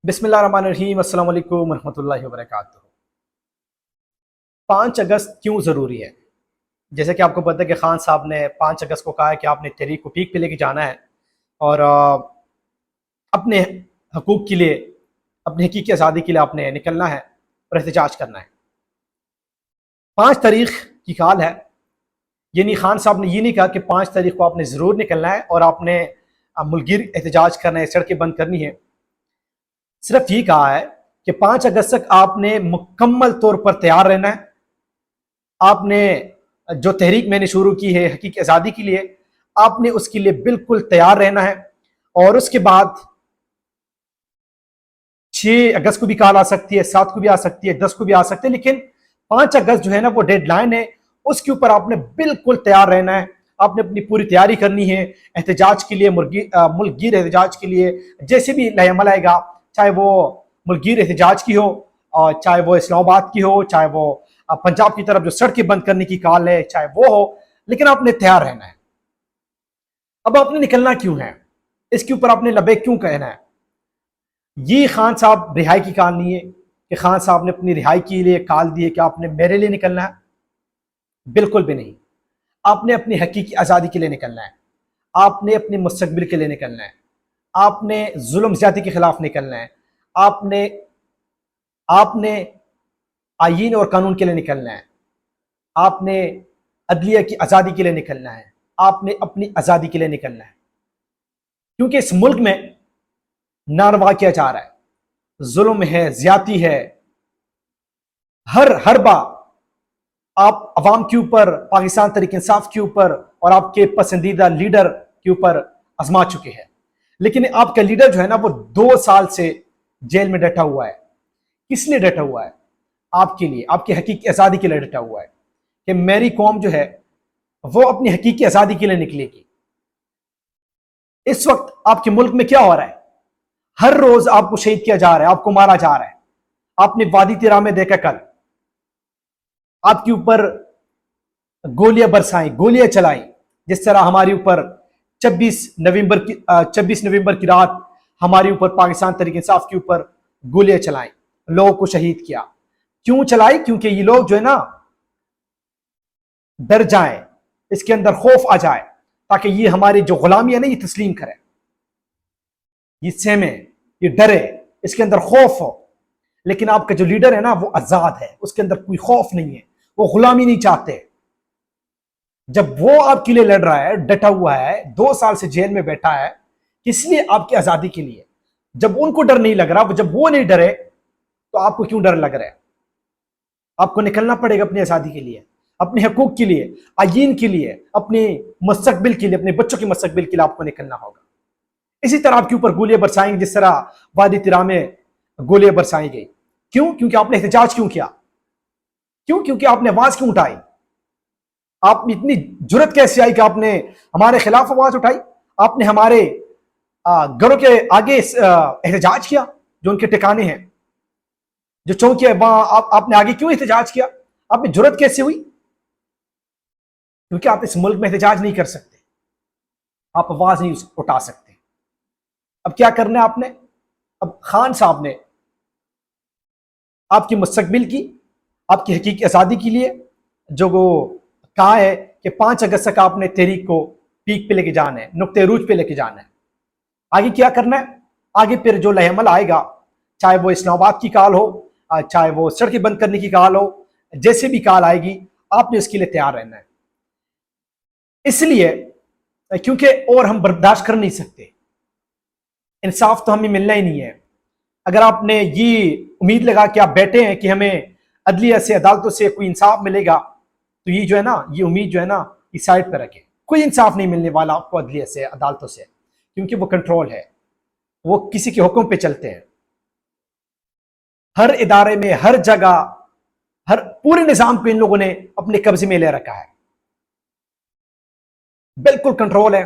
بسم اللہ الرحمن الرحیم۔ السلام علیکم ورحمۃ اللہ وبرکاتہ۔ 5 اگست کیوں ضروری ہے؟ جیسے کہ آپ کو پتہ ہے کہ خان صاحب نے 5 اگست کو کہا ہے کہ آپ نے تحریک کو پیک پہ لے کے جانا ہے اور اپنے حقوق کے لیے، اپنی حقیقی آزادی کے لیے آپ نے نکلنا ہے اور احتجاج کرنا ہے۔ 5 تاریخ کی کال ہے، یعنی خان صاحب نے یہ نہیں کہا کہ 5 تاریخ کو آپ نے ضرور نکلنا ہے اور آپ نے ملک گیر احتجاج کرنا ہے، سڑکیں بند کرنی ہے۔ صرف یہ کہا ہے کہ 5 اگست تک آپ نے مکمل طور پر تیار رہنا ہے۔ آپ نے جو تحریک میں نے شروع کی ہے حقیقی آزادی کے لیے، آپ نے اس کے لیے بالکل تیار رہنا ہے۔ اور اس کے بعد 6 اگست کو بھی کال آ سکتی ہے، 7 کو بھی آ سکتی ہے، 10 کو بھی آ سکتی ہے، لیکن 5 اگست جو ہے نا وہ ڈیڈ لائن ہے، اس کے اوپر آپ نے بالکل تیار رہنا ہے۔ آپ نے اپنی پوری تیاری کرنی ہے احتجاج کے لیے، ملک گیر احتجاج کے لیے۔ جیسے بھی لائحہ عمل آئے گا، چاہے وہ ملک گیر احتجاج کی ہو، اور چاہے وہ اسلام آباد کی ہو، چاہے وہ پنجاب کی طرف جو سڑکیں بند کرنے کی کال ہے، چاہے وہ ہو، لیکن آپ نے تیار رہنا ہے۔ اب آپ نے نکلنا کیوں ہے؟ اس کے اوپر آپ نے لبیک کیوں کہنا ہے؟ یہ خان صاحب رہائی کی کال نہیں ہے کہ خان صاحب نے اپنی رہائی کے لیے کال دی ہے کہ آپ نے میرے لیے نکلنا ہے، بالکل بھی نہیں۔ آپ نے اپنی حقیقی آزادی کے لیے نکلنا ہے، آپ نے اپنے مستقبل کے لیے نکلنا ہے، آپ نے ظلم زیادتی کے خلاف نکلنا ہے، آپ نے آئین اور قانون کے لیے نکلنا ہے، آپ نے عدلیہ کی آزادی کے لیے نکلنا ہے، آپ نے اپنی آزادی کے لیے نکلنا ہے۔ کیونکہ اس ملک میں ناروا کیا جا رہا ہے، ظلم ہے، زیادتی ہے، ہر با آپ عوام کے اوپر، پاکستان تحریک انصاف کے اوپر اور آپ کے پسندیدہ لیڈر کے اوپر آزما چکے ہیں۔ لیکن آپ کا لیڈر جو ہے نا وہ 2 سال سے جیل میں ڈٹا ہوا ہے۔ کس لیے ڈٹا ہوا ہے؟ آپ کے لیے، آپ کی حقیقی آزادی کے لیے ڈٹا ہوا ہے کہ میری قوم جو ہے وہ اپنی حقیقی آزادی کے لیے نکلے گی۔ اس وقت آپ کے ملک میں کیا ہو رہا ہے؟ ہر روز آپ کو شہید کیا جا رہا ہے، آپ کو مارا جا رہا ہے۔ آپ نے وادی تیرا میں دیکھا، کل آپ کے اوپر گولیاں برسائیں، گولیاں چلائیں، جس طرح ہمارے اوپر 26 نومبر کی رات ہمارے اوپر پاکستان تحریک انصاف کے اوپر گولیاں چلائیں، لوگوں کو شہید کیا۔ کیوں چلائی؟ کیونکہ یہ لوگ جو ہے نا ڈر جائیں، اس کے اندر خوف آ جائے، تاکہ یہ ہماری جو غلامی ہے نا یہ تسلیم کرے، یہ سہمے، یہ ڈرے، اس کے اندر خوف ہو۔ لیکن آپ کا جو لیڈر ہے نا وہ آزاد ہے، اس کے اندر کوئی خوف نہیں ہے، وہ غلامی نہیں چاہتے۔ جب وہ آپ کے لیے لڑ رہا ہے، ڈٹا ہوا ہے، 2 سال سے جیل میں بیٹھا ہے، اس لیے آپ کی آزادی کے لیے، جب ان کو ڈر نہیں لگ رہا، جب وہ نہیں ڈرے، تو آپ کو کیوں ڈر لگ رہا ہے؟ آپ کو نکلنا پڑے گا اپنی آزادی کے لیے، اپنے حقوق کے لیے، آئین کے لیے، اپنے مستقبل کے لیے، اپنے بچوں کے مستقبل کے لیے آپ کو نکلنا ہوگا۔ اسی طرح آپ کے اوپر گولیاں برسائیں گے، جس طرح وادی تیرا میں گولیاں برسائی گئی۔ کیوں؟ کیونکہ آپ نے احتجاج کیوں کیا؟ کیوں؟ کیونکہ آپ نے آواز کیوں اٹھائی؟ آپ میں اتنی جرت کیسے آئی کہ آپ نے ہمارے خلاف آواز اٹھائی؟ آپ نے ہمارے گھروں کے آگے احتجاج کیا، جو ان کے ٹھکانے ہیں، جو چوکی ہے وہاں آپ نے آگے کیوں احتجاج کیا؟ آپ میں جرت کیسے ہوئی؟ کیونکہ آپ اس ملک میں احتجاج نہیں کر سکتے، آپ آواز نہیں اٹھا سکتے۔ اب کیا کرنا ہے آپ نے؟ اب خان صاحب نے آپ کی مستقبل کی، آپ کی حقیقی آزادی کے لیے جو وہ کہا ہے کہ 5 اگست تک آپ نے تحریک کو پیک پہ لے کے جانا ہے، نقطہ عروج پہ لے کے جانا ہے۔ آگے کیا کرنا ہے؟ آگے پھر جو لائحہ عمل آئے گا، چاہے وہ اسلام آباد کی کال ہو، چاہے وہ سڑکیں بند کرنے کی کال ہو، جیسے بھی کال آئے گی، آپ نے اس کے لیے تیار رہنا ہے۔ اس لیے کیونکہ اور ہم برداشت کر نہیں سکتے، انصاف تو ہمیں ملنا ہی نہیں ہے۔ اگر آپ نے یہ امید لگا کہ آپ بیٹھے ہیں کہ ہمیں عدلیہ سے، عدالتوں سے کوئی انصاف ملے گا، تو یہ جو ہے نا، یہ امید جو ہے نا، یہ سائڈ پہ رکھیں۔ کوئی انصاف نہیں ملنے والا آپ کو عدلیہ سے، عدالتوں سے، کیونکہ وہ کنٹرول ہے، وہ کسی کے حکم پہ چلتے ہیں۔ ہر ادارے میں، ہر جگہ، ہر پورے نظام کو ان لوگوں نے اپنے قبضے میں لے رکھا ہے، بالکل کنٹرول ہے۔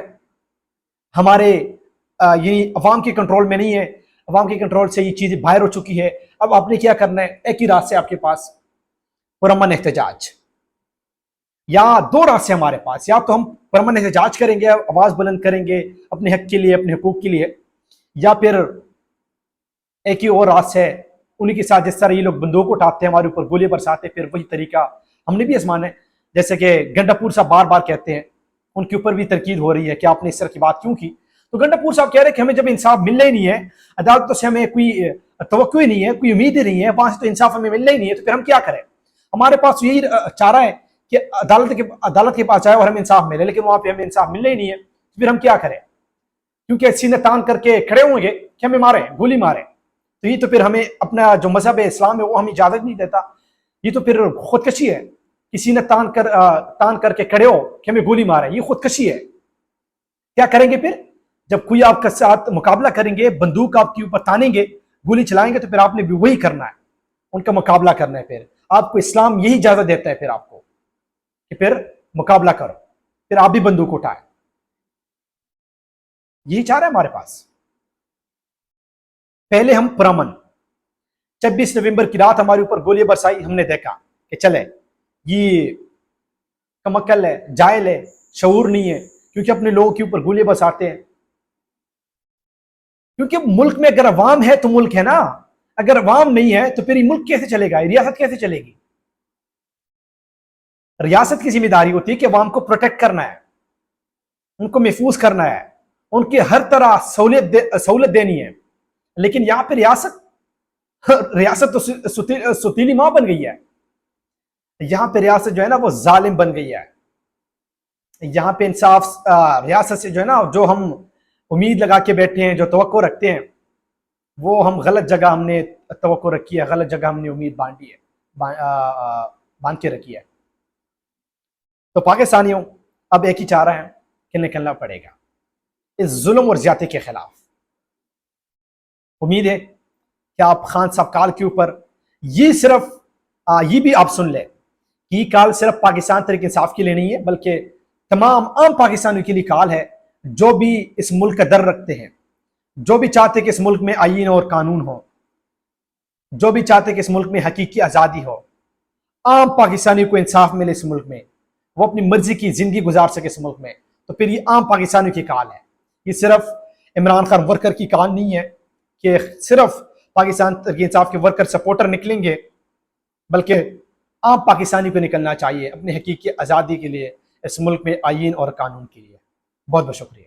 ہمارے یہ عوام کے کنٹرول میں نہیں ہے، عوام کے کنٹرول سے یہ چیزیں باہر ہو چکی ہے۔ اب آپ نے کیا کرنا ہے؟ ایک ہی راستے آپ کے پاس، پرامن احتجاج، یا 2 راستے ہمارے پاس۔ یا تو ہم پرامن احتجاج کریں گے، آواز بلند کریں گے اپنے حق کے لیے، اپنے حقوق کے لیے، یا پھر ایک ہی اور راز ہے انہیں کے ساتھ، جس طرح یہ لوگ بندوق اٹھاتے ہیں ہمارے اوپر گولی برساتے ہیں، پھر وہی طریقہ ہم نے بھی آزمانا ہے. جیسے کہ گنڈا پور صاحب بار بار کہتے ہیں، ان کے اوپر بھی تنقید ہو رہی ہے کہ آپ نے اس طرح کی بات کیوں کی. تو گنڈا پور صاحب کہہ رہے ہیں کہ ہمیں جب انصاف ملنا ہی نہیں ہے، عدالتوں سے ہمیں کوئی توقع ہی نہیں ہے، کوئی امید ہی نہیں ہے، وہاں سے تو انصاف ہمیں ملنا ہی نہیں ہے، تو پھر ہم کیا کریں؟ ہمارے پاس یہی چارہ ہے کہ عدالت کے پاس جائے اور ہمیں انصاف ملے، لیکن وہاں پہ ہمیں انصاف ملنا ہی نہیں ہے، تو پھر ہم کیا کریں؟ کیونکہ سینے تان کر کے کھڑے ہوں گے کہ ہمیں مارے، گولی مارے. تو یہ تو پھر ہمیں اپنا جو مذہب اسلام ہے وہ ہمیں اجازت نہیں دیتا. یہ تو پھر خودکشی ہے. کسی نے تان کر کے کھڑے ہو کہ ہمیں گولی مارے، یہ خودکشی ہے. کیا کریں گے پھر؟ جب کوئی آپ کے ساتھ مقابلہ کریں گے، بندوق آپ کے اوپر تانیں گے، گولی چلائیں گے، تو پھر آپ نے بھی وہی کرنا ہے، ان کا مقابلہ کرنا ہے. پھر آپ کو اسلام یہی اجازت دیتا ہے پھر آپ کو کہ پھر مقابلہ کرو، پھر آپ بھی بندوق اٹھائیں. یہی چاہ رہا ہے ہمارے پاس. پہلے ہم پرامن 26 نومبر کی رات ہمارے اوپر گولی برسائی، ہم نے دیکھا کہ چلے یہ کمکل ہے، جائل ہے، شعور نہیں ہے، کیونکہ اپنے لوگوں کے اوپر گولی برساتے ہیں. کیونکہ ملک میں اگر عوام ہے تو ملک ہے نا، اگر عوام نہیں ہے تو پھر یہ ملک کیسے چلے گا، ریاست کیسے چلے گی؟ ریاست کی ذمہ داری ہوتی ہے کہ عوام کو پروٹیکٹ کرنا ہے، ان کو محفوظ کرنا ہے، ان کی ہر طرح سہولت دینی ہے. لیکن یہاں پہ ریاست تو ستیلی ماں بن گئی ہے. یہاں پہ ریاست جو ہے نا وہ ظالم بن گئی ہے. یہاں پہ انصاف ریاست سے جو ہے نا، جو ہم امید لگا کے بیٹھے ہیں، جو توقع رکھتے ہیں، وہ ہم غلط جگہ ہم نے توقع رکھی ہے، غلط جگہ ہم نے امید باندھ کے رکھی ہے. تو پاکستانیوں اب ایک ہی چاہ رہے ہیں کہ نکلنا پڑے گا اس ظلم اور زیادتی کے خلاف. امید ہے کہ آپ خان صاحب کال کے اوپر یہ بھی آپ سن لیں کہ یہ کال صرف پاکستان تحریک انصاف کے لیے نہیں ہے، بلکہ تمام عام پاکستانیوں کے لیے کال ہے، جو بھی اس ملک کا در رکھتے ہیں، جو بھی چاہتے کہ اس ملک میں آئین اور قانون ہو، جو بھی چاہتے کہ اس ملک میں حقیقی آزادی ہو، عام پاکستانیوں کو انصاف ملے اس ملک میں، وہ اپنی مرضی کی زندگی گزار سکے اس ملک میں. تو پھر یہ عام پاکستانیوں کی کال ہے. یہ صرف عمران خان ورکر کی کال نہیں ہے کہ صرف پاکستان تحریک انصاف کے ورکر سپورٹر نکلیں گے، بلکہ عام پاکستانی کو نکلنا چاہیے اپنی حقیقی آزادی کے لیے، اس ملک میں آئین اور قانون کے لیے. بہت بہت شکریہ.